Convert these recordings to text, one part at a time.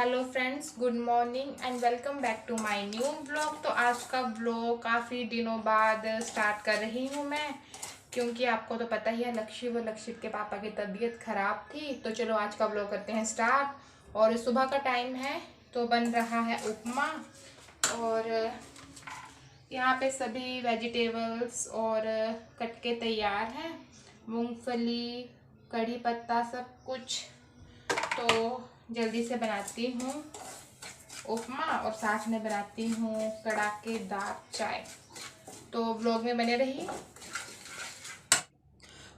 Hello friends, good morning and welcome back to my new blog. तो आज का blog काफ़ी दिनों बाद स्टार्ट कर रही हूँ मैं, क्योंकि आपको तो पता ही है लक्षित के पापा की तबीयत ख़राब थी। तो चलो आज का ब्लॉग करते हैं स्टार्ट। और सुबह का टाइम है तो बन रहा है उपमा, और यहाँ पे सभी वेजिटेबल्स और कट के तैयार हैं, मूंगफली, कड़ी पत्ता, सब कुछ। तो जल्दी से बनाती हूँ उपमा और साथ में बनाती हूँ कड़ाकेदार चाय। तो ब्लॉग में बने रहिए।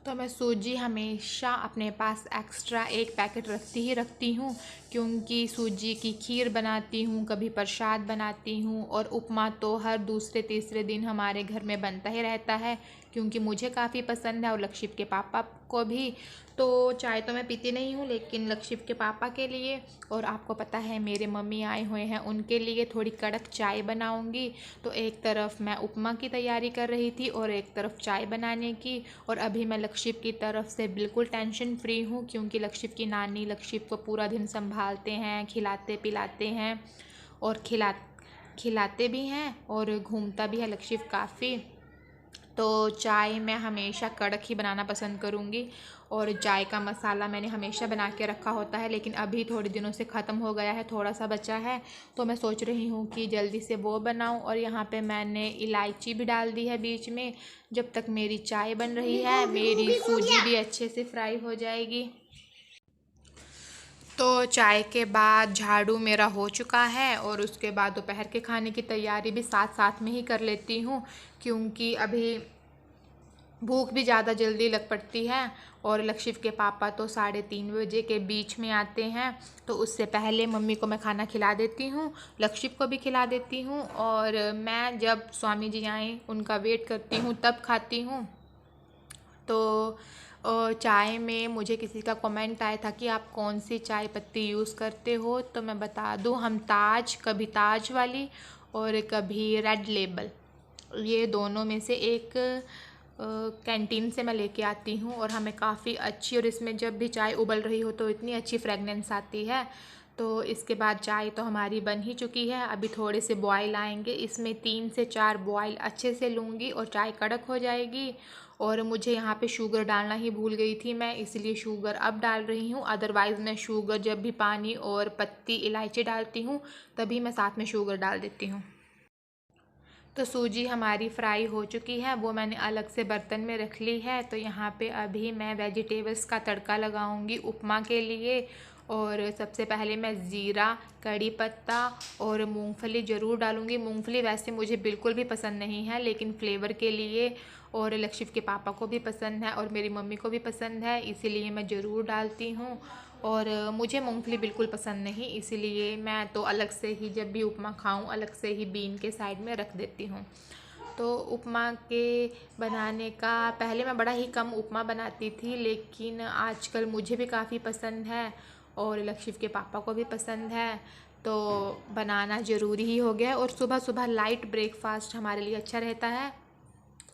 तो मैं सूजी हमेशा अपने पास एक्स्ट्रा एक पैकेट रखती हूँ, क्योंकि सूजी की खीर बनाती हूँ, कभी प्रसाद बनाती हूँ, और उपमा तो हर दूसरे तीसरे दिन हमारे घर में बनता ही रहता है, क्योंकि मुझे काफ़ी पसंद है और लक्षित के पापा को भी। तो चाय तो मैं पीती नहीं हूँ, लेकिन लक्षित के पापा के लिए और आपको पता है मेरे मम्मी आए हुए हैं उनके लिए थोड़ी कड़क चाय बनाऊँगी। तो एक तरफ मैं उपमा की तैयारी कर रही थी और एक तरफ चाय बनाने की। और अभी मैं लक्षित की तरफ से बिल्कुल टेंशन फ्री हूँ, क्योंकि लक्षित की नानी लक्षित को पूरा दिन संभालते हैं, खिलाते पिलाते हैं और खिलाते भी हैं, और घूमता भी है लक्षित काफ़ी। तो चाय मैं हमेशा कड़क ही बनाना पसंद करूँगी, और चाय का मसाला मैंने हमेशा बना के रखा होता है, लेकिन अभी थोड़े दिनों से ख़त्म हो गया है, थोड़ा सा बचा है। तो मैं सोच रही हूँ कि जल्दी से वो बनाऊँ। और यहाँ पे मैंने इलायची भी डाल दी है बीच में, जब तक मेरी चाय बन रही है मेरी सूजी भी अच्छे से फ्राई हो जाएगी। तो चाय के बाद झाड़ू मेरा हो चुका है, और उसके बाद दोपहर के खाने की तैयारी भी साथ साथ में ही कर लेती हूँ, क्योंकि अभी भूख भी ज़्यादा जल्दी लग पड़ती है। और लक्षित के पापा तो 3:30 बजे के बीच में आते हैं, तो उससे पहले मम्मी को मैं खाना खिला देती हूँ, लक्षित को भी खिला देती हूँ, और मैं जब स्वामी जी आएँ उनका वेट करती हूँ तब खाती हूँ। तो चाय में मुझे किसी का कमेंट आया था कि आप कौन सी चाय पत्ती यूज़ करते हो, तो मैं बता दूं, हम ताज, कभी ताज वाली और कभी रेड लेबल, ये दोनों में से एक कैंटीन से मैं लेके आती हूँ, और हमें काफ़ी अच्छी, और इसमें जब भी चाय उबल रही हो तो इतनी अच्छी फ्रेगनेंस आती है। तो इसके बाद चाय तो हमारी बन ही चुकी है, अभी थोड़े से बॉयल आएंगे, इसमें 3 से 4 बॉयल अच्छे से लूँगी और चाय कड़क हो जाएगी। और मुझे यहाँ पे शुगर डालना ही भूल गई थी मैं, इसलिए शुगर अब डाल रही हूँ। अदरवाइज़ मैं शुगर जब भी पानी और पत्ती इलायची डालती हूँ तभी मैं साथ में शुगर डाल देती हूँ। तो सूजी हमारी फ्राई हो चुकी है, वो मैंने अलग से बर्तन में रख ली है। तो यहाँ पे अभी मैं वेजिटेबल्स का तड़का लगाऊंगी उपमा के लिए। और सबसे पहले मैं ज़ीरा, कड़ी पत्ता और मूंगफली ज़रूर डालूंगी। मूंगफली वैसे मुझे बिल्कुल भी पसंद नहीं है, लेकिन फ्लेवर के लिए, और लक्षित के पापा को भी पसंद है और मेरी मम्मी को भी पसंद है, इसीलिए मैं ज़रूर डालती हूँ। और मुझे मूंगफली बिल्कुल पसंद नहीं, इसीलिए मैं तो अलग से ही जब भी उपमा खाऊं अलग से ही बीन के साइड में रख देती हूँ। तो उपमा के बनाने का पहले मैं बड़ा ही कम उपमा बनाती थी, लेकिन आजकल मुझे भी काफ़ी पसंद है और लक्षित के पापा को भी पसंद है, तो बनाना ज़रूरी ही हो गया। और सुबह सुबह लाइट ब्रेकफास्ट हमारे लिए अच्छा रहता है।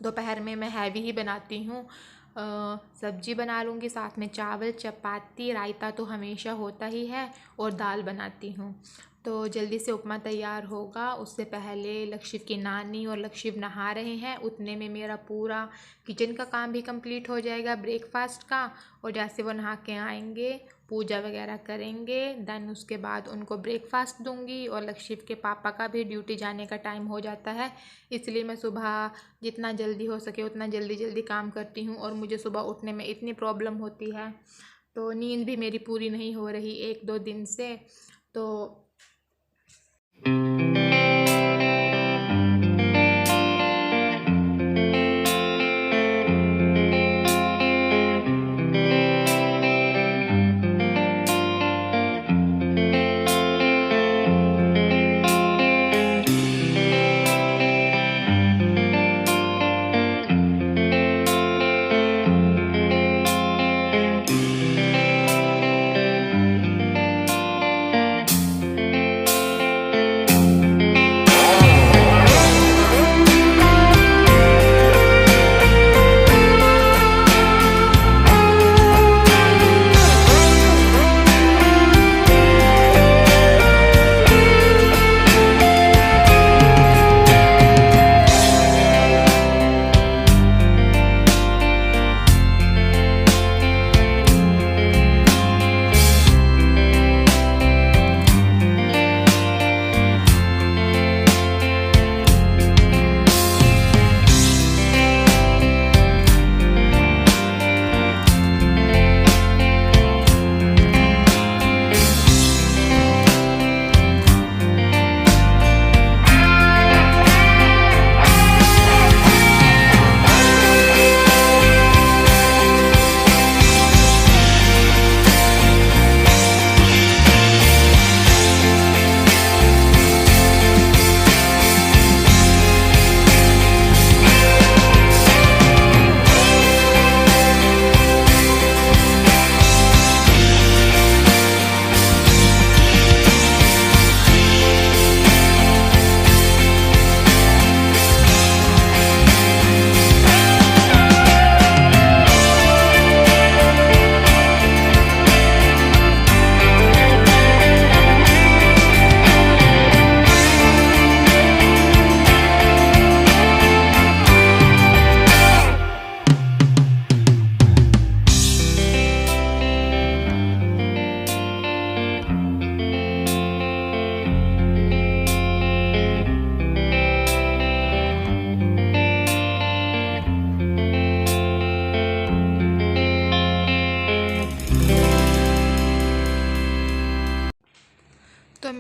दोपहर में मैं हैवी ही बनाती हूँ, सब्जी बना लूँगी, साथ में चावल, चपाती, रायता तो हमेशा होता ही है, और दाल बनाती हूँ। तो जल्दी से उपमा तैयार होगा, उससे पहले लक्षित की नानी और लक्षित नहा रहे हैं, उतने में मेरा पूरा किचन का काम भी कंप्लीट हो जाएगा ब्रेकफास्ट का। और जैसे वो नहा के आएंगे पूजा वगैरह करेंगे, देन उसके बाद उनको ब्रेकफास्ट दूंगी। और लक्षित के पापा का भी ड्यूटी जाने का टाइम हो जाता है, इसलिए मैं सुबह जितना जल्दी हो सके उतना जल्दी काम करती हूँ। और मुझे सुबह उठने में इतनी प्रॉब्लम होती है, तो नींद भी मेरी पूरी नहीं हो रही 1-2 दिन से। तो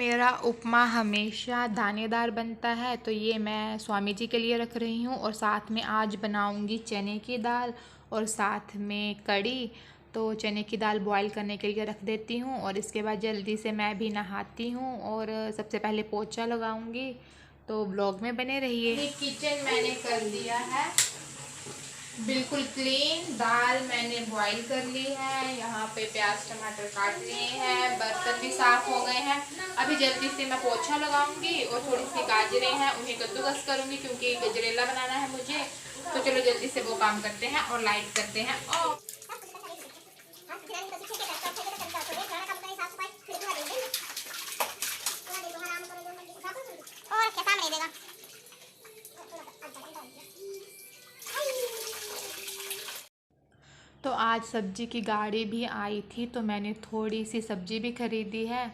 मेरा उपमा हमेशा दानेदार बनता है, तो ये मैं स्वामी जी के लिए रख रही हूँ। और साथ में आज बनाऊँगी चने की दाल और साथ में कढ़ी। तो चने की दाल बॉईल करने के लिए रख देती हूँ और इसके बाद जल्दी से मैं भी नहाती हूँ और सबसे पहले पोछा लगाऊँगी। तो ब्लॉग में बने रहिए। किचन मैंने कर दिया है बिल्कुल क्लीन। दाल मैंने बॉईल कर ली है। यहाँ पे प्याज टमाटर काट लिए हैं। बर्तन भी साफ हो गए हैं। अभी जल्दी से मैं पोछा लगाऊंगी और थोड़ी सी गाजरें हैं उन्हें कद्दूकस करूंगी क्योंकि गजरेला बनाना है मुझे। तो चलो जल्दी से वो काम करते हैं और लाइट करते हैं। तो आज सब्जी की गाड़ी भी आई थी तो मैंने थोड़ी सी सब्जी भी ख़रीदी है।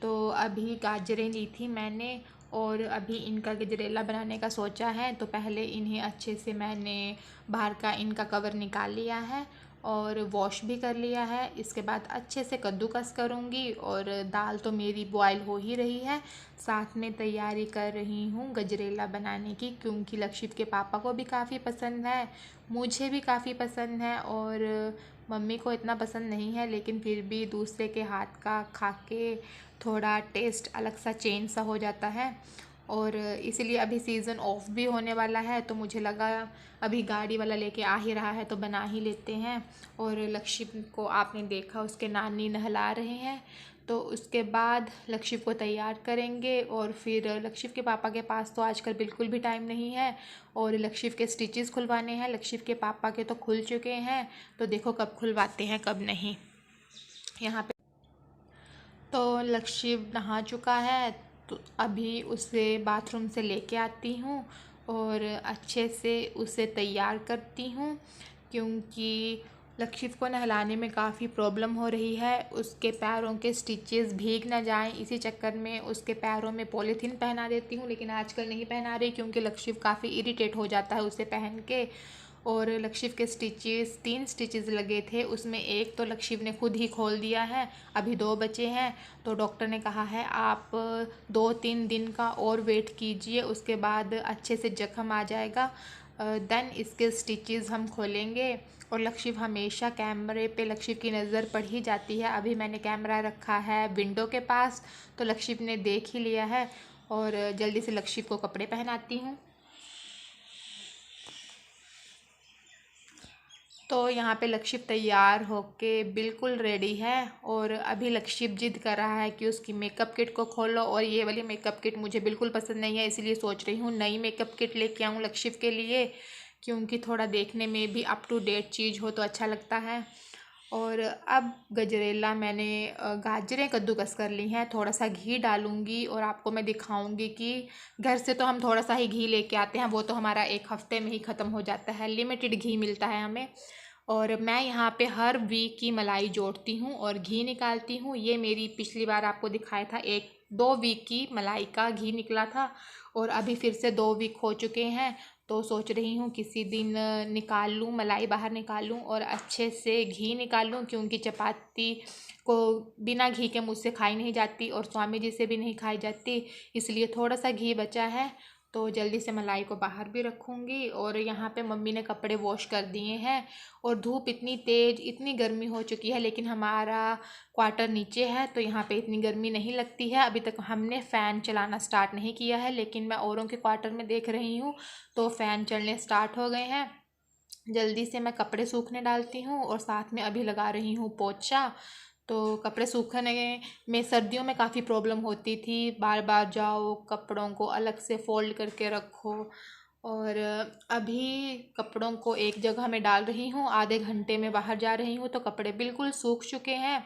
तो अभी गाजरें ली थी मैंने और अभी इनका गजरेला बनाने का सोचा है। तो पहले इन्हें अच्छे से मैंने बाहर का इनका कवर निकाल लिया है और वॉश भी कर लिया है। इसके बाद अच्छे से कद्दूकस करूँगी और दाल तो मेरी बॉयल हो ही रही है। साथ में तैयारी कर रही हूँ गजरेला बनाने की क्योंकि लक्षित के पापा को भी काफ़ी पसंद है, मुझे भी काफ़ी पसंद है और मम्मी को इतना पसंद नहीं है, लेकिन फिर भी दूसरे के हाथ का खा के थोड़ा टेस्ट अलग सा चेंज सा हो जाता है। और इसीलिए अभी सीज़न ऑफ भी होने वाला है तो मुझे लगा अभी गाड़ी वाला लेके आ ही रहा है तो बना ही लेते हैं। और लक्षित को आपने देखा उसके नानी नहला रहे हैं। तो उसके बाद लक्षित को तैयार करेंगे और फिर लक्षित के पापा के पास तो आजकल बिल्कुल भी टाइम नहीं है और लक्षित के स्टिचेस खुलवाने हैं। लक्षित के पापा के तो खुल चुके हैं, तो देखो कब खुलवाते हैं कब नहीं। यहाँ पे तो लक्षित नहा चुका है तो अभी उसे बाथरूम से लेके आती हूँ और अच्छे से उसे तैयार करती हूँ क्योंकि लक्षित को नहलाने में काफ़ी प्रॉब्लम हो रही है। उसके पैरों के स्टिचेस भीग ना जाएं, इसी चक्कर में उसके पैरों में पॉलीथीन पहना देती हूँ, लेकिन आजकल नहीं पहना रही क्योंकि लक्षित काफ़ी इरिटेट हो जाता है उसे पहन के। और लक्षित के स्टिचेस 3 स्टिचेस लगे थे, उसमें एक तो लक्षित ने खुद ही खोल दिया है, अभी 2 बचे हैं। तो डॉक्टर ने कहा है आप 2-3 दिन का और वेट कीजिए, उसके बाद अच्छे से जख्म आ जाएगा, देन इसके स्टिचेस हम खोलेंगे। और लक्षित हमेशा कैमरे पे लक्षित की नज़र पड़ ही जाती है। अभी मैंने कैमरा रखा है विंडो के पास तो लक्षित ने देख ही लिया है और जल्दी से लक्षित को कपड़े पहनाती हूँ। तो यहाँ पे लक्षित तैयार होके बिल्कुल रेडी है और अभी लक्षित जिद कर रहा है कि उसकी मेकअप किट को खोलो और ये वाली मेकअप किट मुझे बिल्कुल पसंद नहीं है, इसलिए सोच रही हूँ नई मेकअप किट लेके आऊँ लक्षित के लिए क्योंकि थोड़ा देखने में भी अप टू डेट चीज़ हो तो अच्छा लगता है। और अब गजरेला मैंने गाजरें कद्दूकस कर ली हैं, थोड़ा सा घी डालूँगी और आपको मैं दिखाऊँगी कि घर से तो हम थोड़ा सा ही घी लेके आते हैं, वो तो हमारा 1 हफ्ते में ही ख़त्म हो जाता है, लिमिटेड घी मिलता है हमें। और मैं यहाँ पे हर वीक की मलाई जोड़ती हूँ और घी निकालती हूँ। ये मेरी पिछली बार आपको दिखाया था 1-2 वीक की मलाई का घी निकला था और अभी फिर से 2 वीक हो चुके हैं। तो सोच रही हूँ किसी दिन निकाल लूँ, मलाई बाहर निकाल लूँ और अच्छे से घी निकाल लूँ क्योंकि चपाती को बिना घी के मुझसे खाई नहीं जाती और स्वामी जी से भी नहीं खाई जाती, इसलिए थोड़ा सा घी बचा है तो जल्दी से मलाई को बाहर भी रखूँगी। और यहाँ पे मम्मी ने कपड़े वॉश कर दिए हैं और धूप इतनी तेज़ इतनी गर्मी हो चुकी है, लेकिन हमारा क्वार्टर नीचे है तो यहाँ पे इतनी गर्मी नहीं लगती है। अभी तक हमने फ़ैन चलाना स्टार्ट नहीं किया है, लेकिन मैं औरों के क्वार्टर में देख रही हूँ तो फ़ैन चलने स्टार्ट हो गए हैं। जल्दी से मैं कपड़े सूखने डालती हूँ और साथ में अभी लगा रही हूँ पोछा। तो कपड़े सूखने में सर्दियों में काफ़ी प्रॉब्लम होती थी, बार बार जाओ कपड़ों को अलग से फ़ोल्ड करके रखो। और अभी कपड़ों को एक जगह में डाल रही हूँ, आधे घंटे में बाहर जा रही हूँ तो कपड़े बिल्कुल सूख चुके हैं।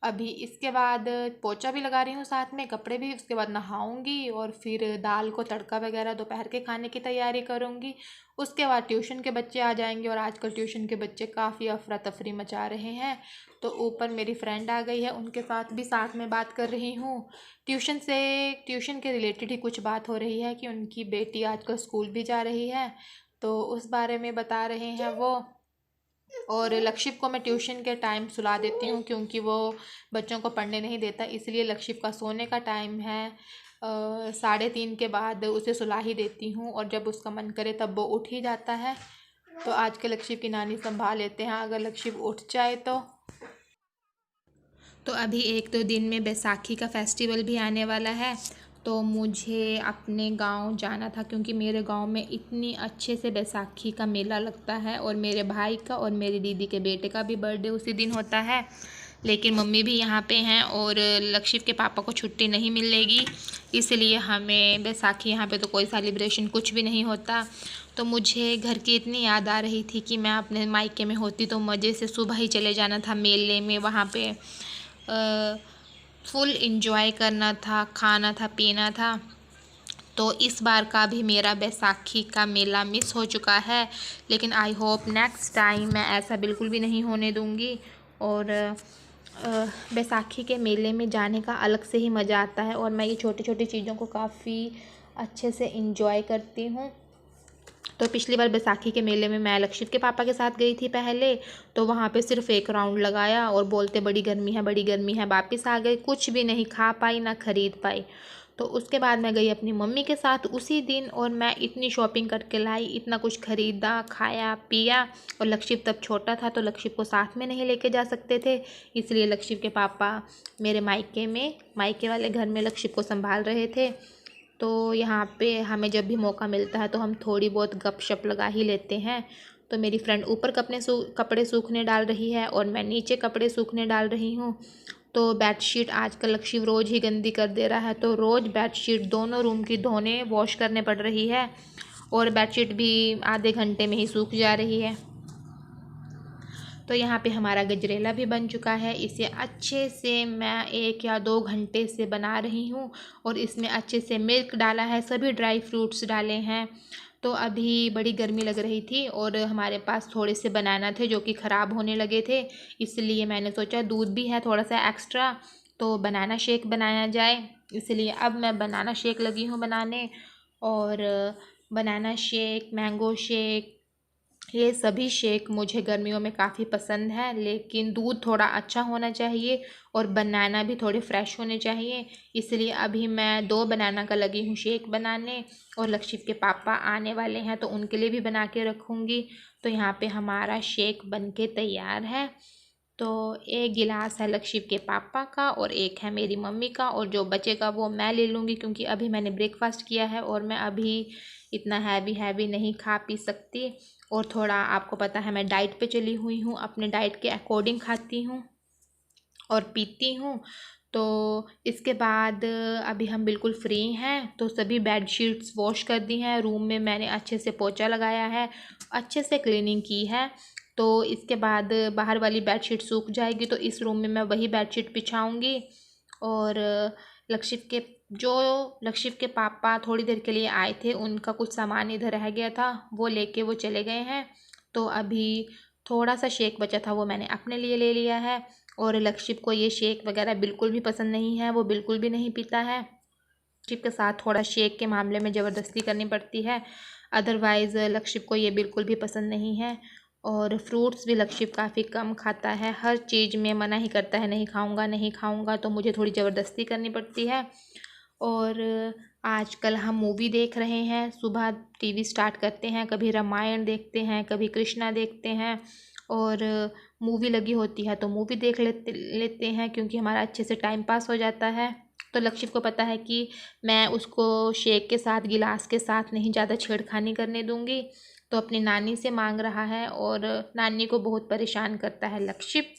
अभी इसके बाद पोछा भी लगा रही हूँ, साथ में कपड़े भी, उसके बाद नहाऊंगी और फिर दाल को तड़का वगैरह दोपहर के खाने की तैयारी करूँगी। उसके बाद ट्यूशन के बच्चे आ जाएंगे और आजकल ट्यूशन के बच्चे काफ़ी अफरा तफरी मचा रहे हैं। तो ऊपर मेरी फ्रेंड आ गई है, उनके साथ भी साथ में बात कर रही हूँ। ट्यूशन के रिलेटेड ही कुछ बात हो रही है कि उनकी बेटी आजकल स्कूल भी जा रही है तो उस बारे में बता रहे हैं वो। और लक्षिप को मैं ट्यूशन के टाइम सुला देती हूँ क्योंकि वो बच्चों को पढ़ने नहीं देता, इसलिए लक्षिप का सोने का टाइम है 3:30 के बाद उसे सुला ही देती हूँ, और जब उसका मन करे तब वो उठ ही जाता है। तो आज के लक्षिप की नानी संभाल लेते हैं अगर लक्षिप उठ जाए तो अभी 1-2 दिन में बैसाखी का फेस्टिवल भी आने वाला है, तो मुझे अपने गांव जाना था क्योंकि मेरे गांव में इतनी अच्छे से बैसाखी का मेला लगता है, और मेरे भाई का और मेरी दीदी के बेटे का भी बर्थडे उसी दिन होता है। लेकिन मम्मी भी यहाँ पे हैं और लक्षित के पापा को छुट्टी नहीं मिलेगी, इसलिए हमें बैसाखी यहाँ पे तो कोई सेलिब्रेशन कुछ भी नहीं होता। तो मुझे घर की इतनी याद आ रही थी कि मैं अपने मायके में होती तो मज़े से सुबह ही चले जाना था मेले में, वहाँ पे फुल इंजॉय करना था, खाना था, पीना था। तो इस बार का भी मेरा बैसाखी का मेला मिस हो चुका है, लेकिन आई होप नेक्स्ट टाइम मैं ऐसा बिल्कुल भी नहीं होने दूँगी। और बैसाखी के मेले में जाने का अलग से ही मज़ा आता है, और मैं ये छोटी छोटी चीज़ों को काफ़ी अच्छे से इंजॉय करती हूँ। तो पिछली बार बैसाखी के मेले में मैं लक्षित के पापा के साथ गई थी पहले, तो वहाँ पे सिर्फ एक राउंड लगाया और बोलते बड़ी गर्मी है, बड़ी गर्मी है, वापस आ गए, कुछ भी नहीं खा पाई ना ख़रीद पाई। तो उसके बाद मैं गई अपनी मम्मी के साथ उसी दिन, और मैं इतनी शॉपिंग करके लाई, इतना कुछ ख़रीदा, खाया पिया। और लक्षित तब छोटा था तो लक्षित को साथ में नहीं लेके जा सकते थे, इसलिए लक्षित के पापा मेरे मायके वाले घर में लक्षित को संभाल रहे थे। तो यहाँ पे हमें जब भी मौका मिलता है तो हम थोड़ी बहुत गपशप लगा ही लेते हैं। तो मेरी फ्रेंड ऊपर कपड़े सूखने डाल रही है और मैं नीचे कपड़े सूखने डाल रही हूँ। तो बेडशीट आजकल लक्षित रोज़ ही गंदी कर दे रहा है, तो रोज़ बेडशीट दोनों रूम की धोने वॉश करने पड़ रही है, और बेडशीट भी आधे घंटे में ही सूख जा रही है। तो यहाँ पे हमारा गजरेला भी बन चुका है, इसे अच्छे से मैं 1 या 2 घंटे से बना रही हूँ, और इसमें अच्छे से मिल्क डाला है, सभी ड्राई फ्रूट्स डाले हैं। तो अभी बड़ी गर्मी लग रही थी और हमारे पास थोड़े से बनाना थे जो कि ख़राब होने लगे थे, इसलिए मैंने सोचा दूध भी है थोड़ा सा एक्स्ट्रा, तो बनाना शेक बनाया जाए, इसलिए अब मैं बनाना शेक लगी हूँ बनाने। और बनाना शेक, मैंगो शेक, ये सभी शेक मुझे गर्मियों में काफ़ी पसंद है, लेकिन दूध थोड़ा अच्छा होना चाहिए और बनाना भी थोड़े फ्रेश होने चाहिए, इसलिए अभी मैं 2 बनाना का लगी हूँ शेक बनाने। और लक्षित के पापा आने वाले हैं तो उनके लिए भी बना के रखूँगी। तो यहाँ पे हमारा शेक बन के तैयार है। तो 1 गिलास है लक्षित के पापा का और 1 है मेरी मम्मी का, और जो बचेगा वो मैं ले लूँगी क्योंकि अभी मैंने ब्रेकफास्ट किया है और मैं अभी इतना हैवी नहीं खा पी सकती। और थोड़ा आपको पता है मैं डाइट पे चली हुई हूँ, अपने डाइट के अकॉर्डिंग खाती हूँ और पीती हूँ। तो इसके बाद अभी हम बिल्कुल फ्री हैं, तो सभी बेडशीट्स वॉश कर दी हैं, रूम में मैंने अच्छे से पोंछा लगाया है, अच्छे से क्लीनिंग की है। तो इसके बाद बाहर वाली बेडशीट सूख जाएगी तो इस रूम में मैं वही बेडशीट बिछाऊँगी। और लक्षित के पापा थोड़ी देर के लिए आए थे, उनका कुछ सामान इधर रह गया था, वो लेके वो चले गए हैं। तो अभी थोड़ा सा शेक बचा था वो मैंने अपने लिए ले लिया है, और लक्षित को ये शेक वगैरह बिल्कुल भी पसंद नहीं है, वो बिल्कुल भी नहीं पीता है। लक्षित के साथ थोड़ा शेक के मामले में ज़बरदस्ती करनी पड़ती है, अदरवाइज़ लक्षित को ये बिल्कुल भी पसंद नहीं है। और फ्रूट्स भी लक्षित काफ़ी कम खाता है, हर चीज़ में मना ही करता है, नहीं खाऊंगा नहीं खाऊंगा, तो मुझे थोड़ी ज़बरदस्ती करनी पड़ती है। और आजकल हम मूवी देख रहे हैं, सुबह टीवी स्टार्ट करते हैं, कभी रामायण देखते हैं, कभी कृष्णा देखते हैं, और मूवी लगी होती है तो मूवी देख लेते हैं क्योंकि हमारा अच्छे से टाइम पास हो जाता है। तो लक्षित को पता है कि मैं उसको शेक के साथ, गिलास के साथ नहीं ज़्यादा छेड़खानी करने दूँगी, तो अपनी नानी से मांग रहा है, और नानी को बहुत परेशान करता है लक्षित।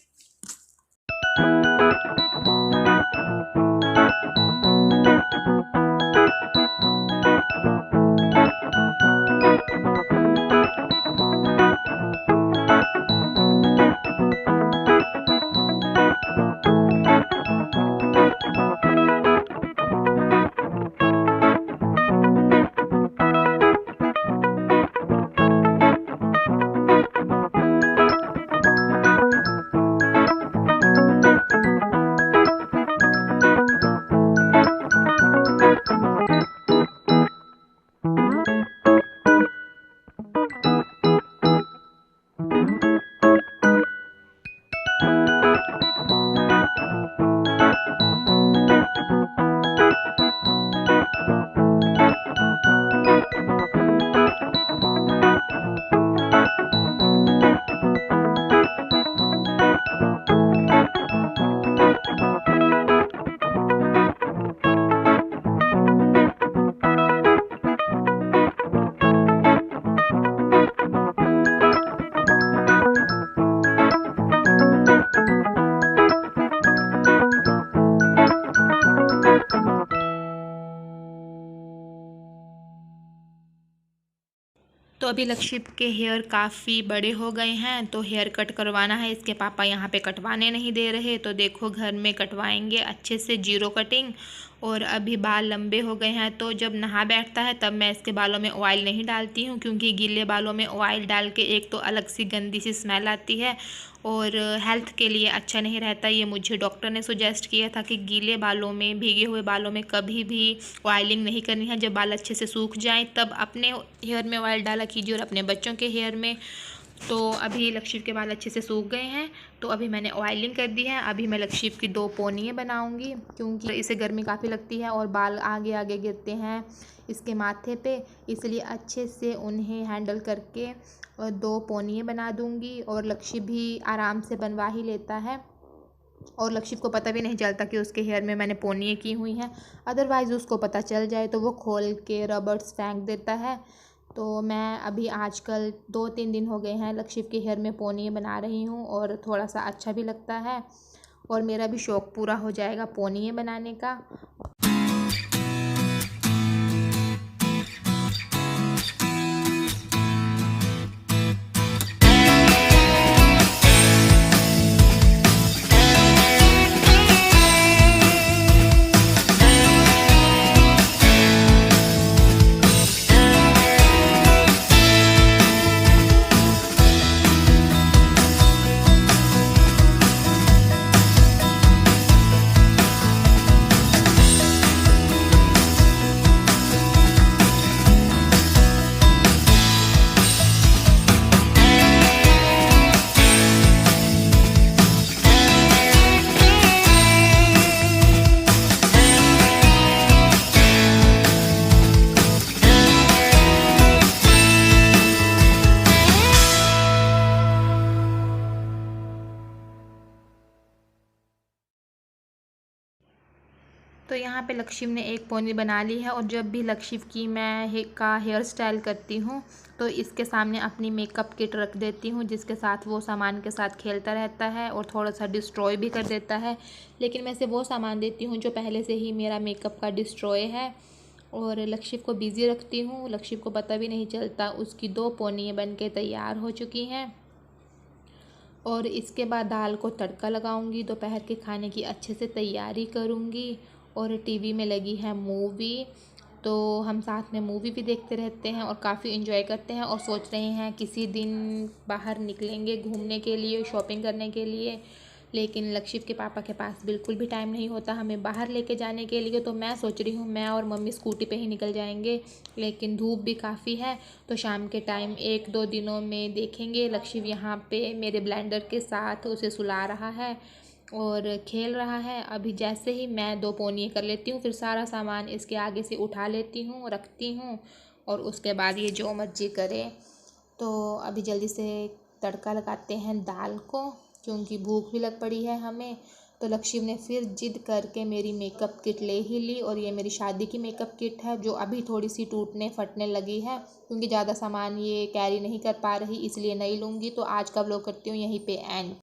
तो अभी लक्षित के हेयर काफ़ी बड़े हो गए हैं, तो हेयर कट करवाना है। इसके पापा यहाँ पे कटवाने नहीं दे रहे, तो देखो घर में कटवाएंगे अच्छे से, जीरो कटिंग। और अभी बाल लंबे हो गए हैं, तो जब नहा बैठता है तब मैं इसके बालों में ऑयल नहीं डालती हूँ, क्योंकि गीले बालों में ऑयल डाल के एक तो अलग सी गंदी सी स्मेल आती है और हेल्थ के लिए अच्छा नहीं रहता। ये मुझे डॉक्टर ने सुजेस्ट किया था कि गीले बालों में, भीगे हुए बालों में कभी भी ऑयलिंग नहीं करनी है। जब बाल अच्छे से सूख जाएं तब अपने हेयर में ऑयल डाला कीजिए और अपने बच्चों के हेयर में। तो अभी लक्षित के बाल अच्छे से सूख गए हैं, तो अभी मैंने ऑयलिंग कर दी है। अभी मैं लक्षित की 2 पोनियाँ बनाऊंगी, क्योंकि इसे गर्मी काफ़ी लगती है और बाल आगे आगे गिरते हैं इसके माथे पे, इसलिए अच्छे से उन्हें हैंडल करके 2 पोनियाँ बना दूंगी। और लक्षित भी आराम से बनवा ही लेता है और लक्षित को पता भी नहीं चलता कि उसके हेयर में मैंने पोनियाँ की हुई हैं। अदरवाइज़ उसको पता चल जाए तो वो खोल के रबर्स फेंक देता है। तो मैं अभी आजकल 2-3 दिन हो गए हैं लक्षित के हेयर में पोनियाँ बना रही हूँ और थोड़ा सा अच्छा भी लगता है और मेरा भी शौक़ पूरा हो जाएगा पोनियाँ बनाने का। तो यहाँ पे लक्षित ने एक पोनी बना ली है और जब भी लक्षित की मैं हेयर स्टाइल करती हूँ तो इसके सामने अपनी मेकअप किट रख देती हूँ, जिसके साथ वो सामान के साथ खेलता रहता है और थोड़ा सा डिस्ट्रॉय भी कर देता है। लेकिन मैं इसे वो सामान देती हूँ जो पहले से ही मेरा मेकअप का डिस्ट्रॉय है और लक्षित को बिज़ी रखती हूँ। लक्षित को पता भी नहीं चलता। उसकी 2 पोनियाँ बन के तैयार हो चुकी हैं और इसके बाद दाल को तड़का लगाऊंगी। दोपहर के खाने की अच्छे से तैयारी करूंगी और टीवी में लगी है मूवी, तो हम साथ में मूवी भी देखते रहते हैं और काफ़ी एंजॉय करते हैं और सोच रहे हैं किसी दिन बाहर निकलेंगे घूमने के लिए, शॉपिंग करने के लिए। लेकिन लक्षित के पापा के पास बिल्कुल भी टाइम नहीं होता हमें बाहर लेके जाने के लिए, तो मैं सोच रही हूँ मैं और मम्मी स्कूटी पे ही निकल जाएंगे। लेकिन धूप भी काफ़ी है, तो शाम के टाइम 1-2 दिनों में देखेंगे। लक्षित यहाँ पे मेरे ब्लेंडर के साथ उसे सुला रहा है और खेल रहा है। अभी जैसे ही मैं 2 पोनियाँ कर लेती हूँ फिर सारा सामान इसके आगे से उठा लेती हूँ, रखती हूँ और उसके बाद ये जो मर्जी करे। तो अभी जल्दी से तड़का लगाते हैं दाल को, क्योंकि भूख भी लग पड़ी है हमें। तो लक्षित ने फिर जिद करके मेरी मेकअप किट ले ही ली और ये मेरी शादी की मेकअप किट है जो अभी थोड़ी सी टूटने फटने लगी है, क्योंकि ज़्यादा सामान ये कैरी नहीं कर पा रही, इसलिए नहीं लूँगी। तो आज का व्लॉग करती हूँ यहीं पे एंड।